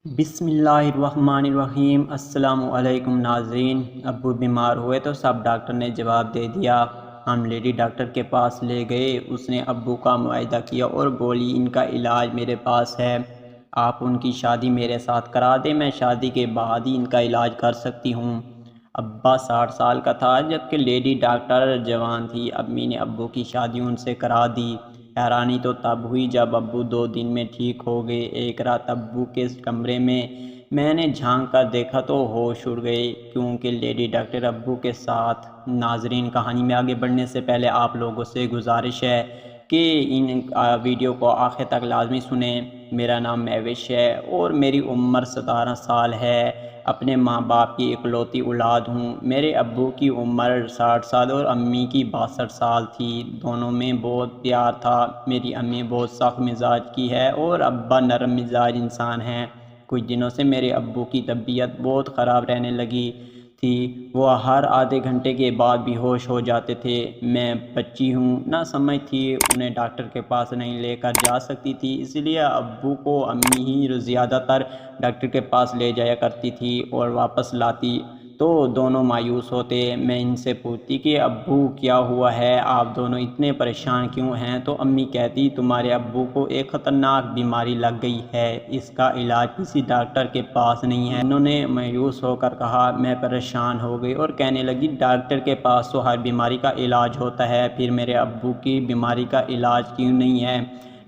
بسم اللہ الرحمن الرحیم۔ السلام علیکم ناظرین۔ ابو بیمار ہوئے تو سب ڈاکٹر نے جواب دے دیا۔ ہم لیڈی ڈاکٹر کے پاس لے گئے، اس نے ابو کا معائدہ کیا اور بولی ان کا علاج میرے پاس ہے، آپ ان کی شادی میرے ساتھ کرا دیں، میں شادی کے بعد ہی ان کا علاج کر سکتی ہوں۔ ابا 60 سال کا تھا جبکہ لیڈی ڈاکٹر جوان تھی۔ امی نے ابو کی شادی ان سے کرا دی۔ حیرانی تو تب ہوئی جب ابو 2 دن میں ٹھیک ہو گئے۔ ایک رات ابو کے کمرے میں نے جھانک کر دیکھا تو ہوش اڑ گئے کیونکہ لیڈی ڈاکٹر ابو کے ساتھ۔ ناظرین، کہانی میں آگے بڑھنے سے پہلے آپ لوگوں سے گزارش ہے کہ ان ویڈیو کو آخر تک لازمی سنیں۔ میرا نام مہوش ہے اور میری عمر 17 سال ہے۔ اپنے ماں باپ کی اکلوتی اولاد ہوں۔ میرے ابو کی عمر 60 سال اور امی کی 62 سال تھی۔ دونوں میں بہت پیار تھا۔ میری امی بہت سخت مزاج کی ہے اور ابا نرم مزاج انسان ہیں۔ کچھ دنوں سے میرے ابو کی طبیعت بہت خراب رہنے لگی تھی۔ وہ ہر آدھے گھنٹے کے بعد بے ہوش ہو جاتے تھے۔ میں بچی ہوں، نہ سمجھ تھی، انہیں ڈاکٹر کے پاس نہیں لے کر جا سکتی تھی، اس لیے ابو کو امی ہی زیادہ تر ڈاکٹر کے پاس لے جایا کرتی تھی اور واپس لاتی تو دونوں مایوس ہوتے۔ میں ان سے پوچھتی کہ ابو کیا ہوا ہے، آپ دونوں اتنے پریشان کیوں ہیں؟ تو امی کہتی تمہارے ابو کو ایک خطرناک بیماری لگ گئی ہے، اس کا علاج کسی ڈاکٹر کے پاس نہیں ہے۔ انہوں نے مایوس ہو کر کہا۔ میں پریشان ہو گئی اور کہنے لگی ڈاکٹر کے پاس تو ہر بیماری کا علاج ہوتا ہے، پھر میرے ابو کی بیماری کا علاج کیوں نہیں ہے؟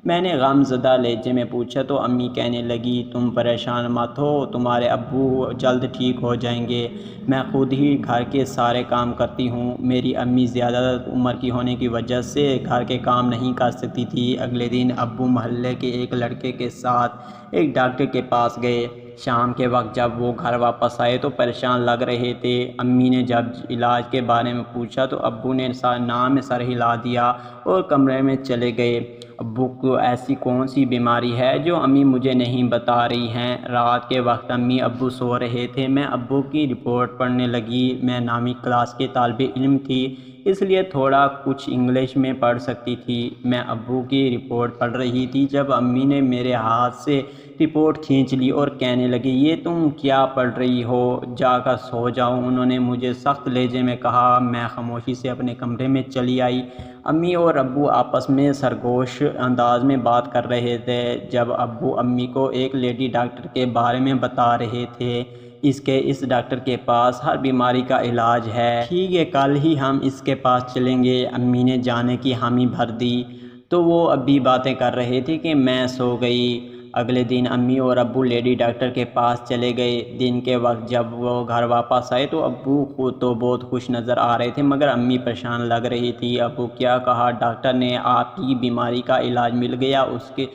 میں نے غم زدہ لہجے میں پوچھا تو امی کہنے لگی تم پریشان مت ہو، تمہارے ابو جلد ٹھیک ہو جائیں گے، میں خود ہی گھر کے سارے کام کرتی ہوں۔ میری امی زیادہ عمر کی ہونے کی وجہ سے گھر کے کام نہیں کر سکتی تھی۔ اگلے دن ابو محلے کے ایک لڑکے کے ساتھ ایک ڈاکٹر کے پاس گئے۔ شام کے وقت جب وہ گھر واپس آئے تو پریشان لگ رہے تھے۔ امی نے جب علاج کے بارے میں پوچھا تو ابو نے نام میں سر ہلا دیا اور کمرے میں چلے گئے۔ ابو کو ایسی کون سی بیماری ہے جو امی مجھے نہیں بتا رہی ہیں؟ رات کے وقت امی ابو سو رہے تھے، میں ابو کی رپورٹ پڑھنے لگی۔ میں نامی کلاس کے طالب علم تھی، اس لیے تھوڑا کچھ انگلش میں پڑھ سکتی تھی۔ میں ابو کی رپورٹ پڑھ رہی تھی جب امی نے میرے ہاتھ سے رپورٹ کھینچ لی اور کہنے لگی یہ تم کیا پڑھ رہی ہو، جا کر سو جاؤ۔ انہوں نے مجھے سخت لہجے میں کہا۔ میں خاموشی سے اپنے کمرے میں چلی آئی۔ امی اور ابو آپس میں سرگوش انداز میں بات کر رہے تھے جب ابو امی کو ایک لیڈی ڈاکٹر کے بارے میں بتا رہے تھے۔ اس ڈاکٹر کے پاس ہر بیماری کا علاج ہے، ٹھیک ہے کل ہی ہم اس کے پاس چلیں گے۔ امی نے جانے کی حامی بھر دی تو وہ ابھی باتیں کر رہے تھے کہ میں سو گئی۔ اگلے دن امی اور ابو لیڈی ڈاکٹر کے پاس چلے گئے۔ دن کے وقت جب وہ گھر واپس آئے تو ابو خود تو بہت خوش نظر آ رہے تھے مگر امی پریشان لگ رہی تھی۔ ابو کیا کہا ڈاکٹر نے؟ آپ کی بیماری کا علاج مل گیا؟ اس کے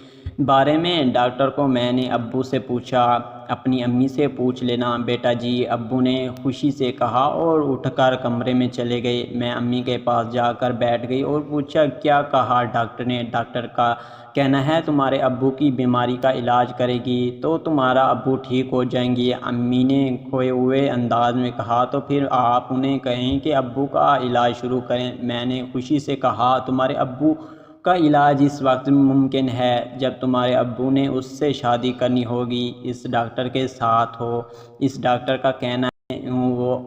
بارے میں ڈاکٹر کو میں نے ابو سے پوچھا۔ اپنی امی سے پوچھ لینا بیٹا جی، ابو نے خوشی سے کہا اور اٹھ کر کمرے میں چلے گئے۔ میں امی کے پاس جا کر بیٹھ گئی اور پوچھا کیا کہا ڈاکٹر نے؟ ڈاکٹر کا کہنا ہے تمہارے ابو کی بیماری کا علاج کرے گی تو تمہارا ابو ٹھیک ہو جائیں گے۔ امی نے کھوئے ہوئے انداز میں کہا تو پھر آپ انہیں کہیں کہ ابو کا علاج شروع کریں۔ میں نے خوشی سے کہا تمہارے ابو کا علاج اس وقت ممکن ہے جب تمہارے ابو نے اس سے شادی کرنی ہوگی، اس ڈاکٹر کے ساتھ ہو۔ اس ڈاکٹر کا کہنا ہے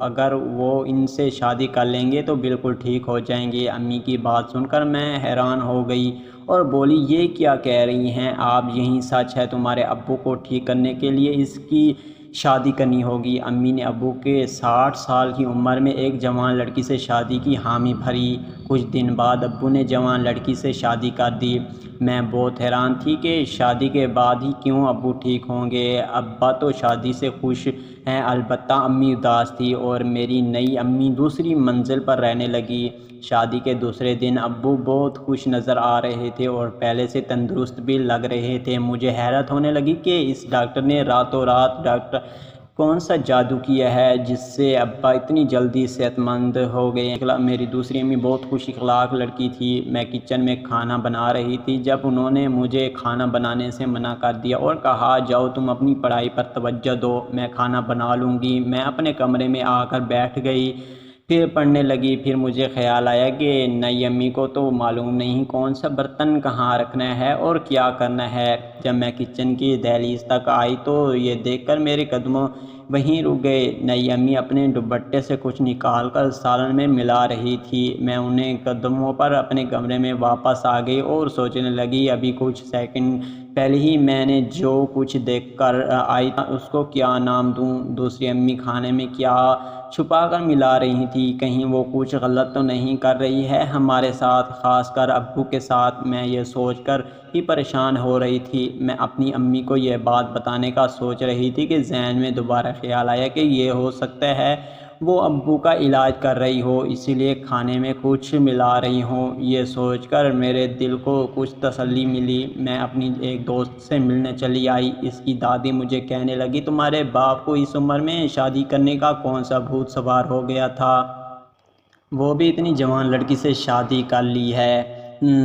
اگر وہ ان سے شادی کر لیں گے تو بالکل ٹھیک ہو جائیں گے۔ امی کی بات سن کر میں حیران ہو گئی اور بولی یہ کیا کہہ رہی ہیں آپ؟ یہی سچ ہے تمہارے ابو کو ٹھیک کرنے کے لیے اس کی شادی کرنی ہوگی؟ امی نے ابو کے 60 سال کی عمر میں ایک جوان لڑکی سے شادی کی حامی بھری۔ کچھ دن بعد ابو نے جوان لڑکی سے شادی کر دی۔ میں بہت حیران تھی کہ شادی کے بعد ہی کیوں ابو ٹھیک ہوں گے؟ ابا تو شادی سے خوش ہیں، البتہ امی اداس تھی اور میری نئی امی دوسری منزل پر رہنے لگی۔ شادی کے دوسرے دن ابو بہت خوش نظر آ رہے تھے اور پہلے سے تندرست بھی لگ رہے تھے۔ مجھے حیرت ہونے لگی کہ اس ڈاکٹر نے راتوں رات کون سا جادو کیا ہے جس سے ابا اتنی جلدی صحت مند ہو گئے۔ میری دوسری امی بہت خوش اخلاق لڑکی تھی۔ میں کچن میں کھانا بنا رہی تھی جب انہوں نے مجھے کھانا بنانے سے منع کر دیا اور کہا جاؤ تم اپنی پڑھائی پر توجہ دو، میں کھانا بنا لوں گی۔ میں اپنے کمرے میں آ کر بیٹھ گئی۔ پھر پڑھنے لگی۔ پھر مجھے خیال آیا کہ نئی امی کو تو معلوم نہیں کون سا برتن کہاں رکھنا ہے اور کیا کرنا ہے۔ جب میں کچن کی دہلیز تک آئی تو یہ دیکھ کر میرے قدموں وہیں رک گئے۔ نئی امی اپنے دوپٹے سے کچھ نکال کر سالن میں ملا رہی تھی۔ میں انہیں قدموں پر اپنے کمرے میں واپس آ گئی اور سوچنے لگی ابھی کچھ سیکنڈ پہلے ہی میں نے جو کچھ دیکھ کر آئی تھی اس کو کیا نام دوں۔ دوسری امی کھانے میں کیا چھپا کر ملا رہی تھی، کہیں وہ کچھ غلط تو نہیں کر رہی ہے ہمارے ساتھ، خاص کر ابو کے ساتھ۔ میں یہ سوچ کر ہی پریشان ہو رہی تھی۔ میں اپنی امی کو یہ بات بتانے کا سوچ رہی تھی کہ ذہن میں دوبارہ خیال آیا کہ یہ ہو سکتا ہے وہ ابو کا علاج کر رہی ہو، اسی لیے کھانے میں کچھ ملا رہی ہوں۔ یہ سوچ کر میرے دل کو کچھ تسلی ملی۔ میں اپنی ایک دوست سے ملنے چلی آئی۔ اس کی دادی مجھے کہنے لگی تمہارے باپ کو اس عمر میں شادی کرنے کا کون سا بھوت سوار ہو گیا تھا؟ وہ بھی اتنی جوان لڑکی سے شادی کر لی ہے،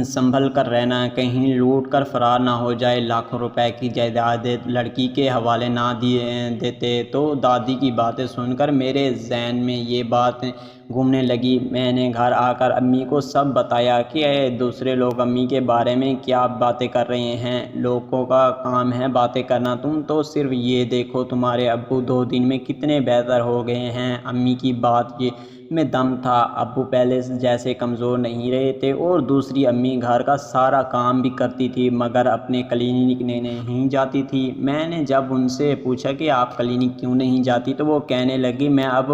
سنبھل کر رہنا، کہیں لوٹ کر فرار نہ ہو جائے، لاکھوں روپے کی جائیداد لڑکی کے حوالے نہ دیتے تو۔ دادی کی باتیں سن کر میرے ذہن میں یہ بات گھومنے لگی۔ میں نے گھر آ کر امی کو سب بتایا کہ دوسرے لوگ امی کے بارے میں کیا باتیں کر رہے ہیں۔ لوگوں کا کام ہے باتیں کرنا، تم تو صرف یہ دیکھو تمہارے ابو 2 دن میں کتنے بہتر ہو گئے ہیں۔ امی کی بات میں دم تھا، ابو پہلے جیسے کمزور نہیں رہے تھے، اور دوسری امی گھر کا سارا کام بھی کرتی تھی مگر اپنے کلینک نہیں جاتی تھی۔ میں نے جب ان سے پوچھا کہ آپ کلینک کیوں نہیں جاتی تو وہ کہنے لگی میں اب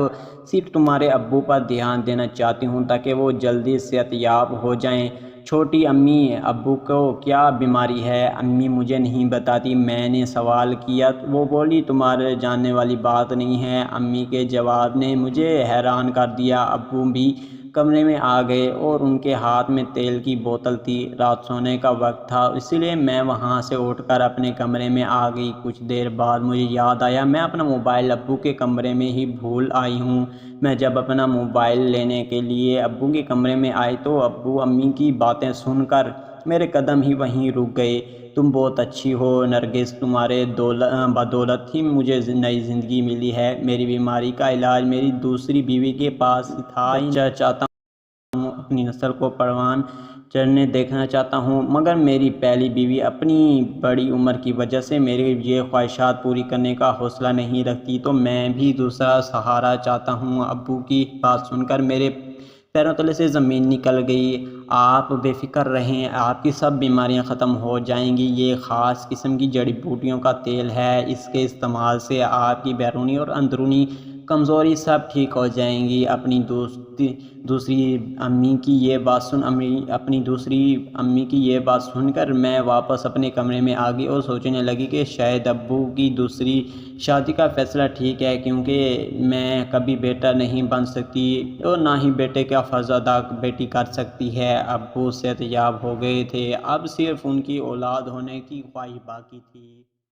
صرف تمہارے ابو پر دھیان دینا چاہتی ہوں تاکہ وہ جلدی صحت یاب ہو جائیں۔ چھوٹی امی ابو کو کیا بیماری ہے؟ امی مجھے نہیں بتاتی۔ میں نے سوال کیا، وہ بولی تمہارے جاننے والی بات نہیں ہے۔ امی کے جواب نے مجھے حیران کر دیا۔ ابو بھی کمرے میں آ گئے اور ان کے ہاتھ میں تیل کی بوتل تھی۔ رات سونے کا وقت تھا، اس لیے میں وہاں سے اٹھ کر اپنے کمرے میں آ گئی۔ کچھ دیر بعد مجھے یاد آیا میں اپنا موبائل ابو کے کمرے میں ہی بھول آئی ہوں۔ میں جب اپنا موبائل لینے کے لیے ابو کے کمرے میں آئی تو ابو امی کی باتیں سن کر میرے قدم ہی وہیں رک گئے۔ تم بہت اچھی ہو نرگس، تمہارے بدولت ہی مجھے نئی زندگی ملی ہے۔ میری بیماری کا علاج میری دوسری بیوی کے پاس تھا۔ بچہ چاہتا ہوں، اپنی نسل کو پروان چڑھنے دیکھنا چاہتا ہوں، مگر میری پہلی بیوی اپنی بڑی عمر کی وجہ سے میری یہ خواہشات پوری کرنے کا حوصلہ نہیں رکھتی، تو میں بھی دوسرا سہارا چاہتا ہوں۔ ابو کی بات سن کر میرے پیروں تلے سے زمین نکل گئی۔ آپ بے فکر رہیں، آپ کی سب بیماریاں ختم ہو جائیں گی۔ یہ خاص قسم کی جڑی بوٹیوں کا تیل ہے، اس کے استعمال سے آپ کی بیرونی اور اندرونی کمزوری سب ٹھیک ہو جائیں گی۔ اپنی دوسری امی کی یہ بات سن کر میں واپس اپنے کمرے میں آ گئی اور سوچنے لگی کہ شاید ابو کی دوسری شادی کا فیصلہ ٹھیک ہے، کیونکہ میں کبھی بیٹا نہیں بن سکتی اور نہ ہی بیٹے کا فرض ادا بیٹی کر سکتی ہے۔ ابو صحت یاب ہو گئے تھے، اب صرف ان کی اولاد ہونے کی خواہش باقی تھی۔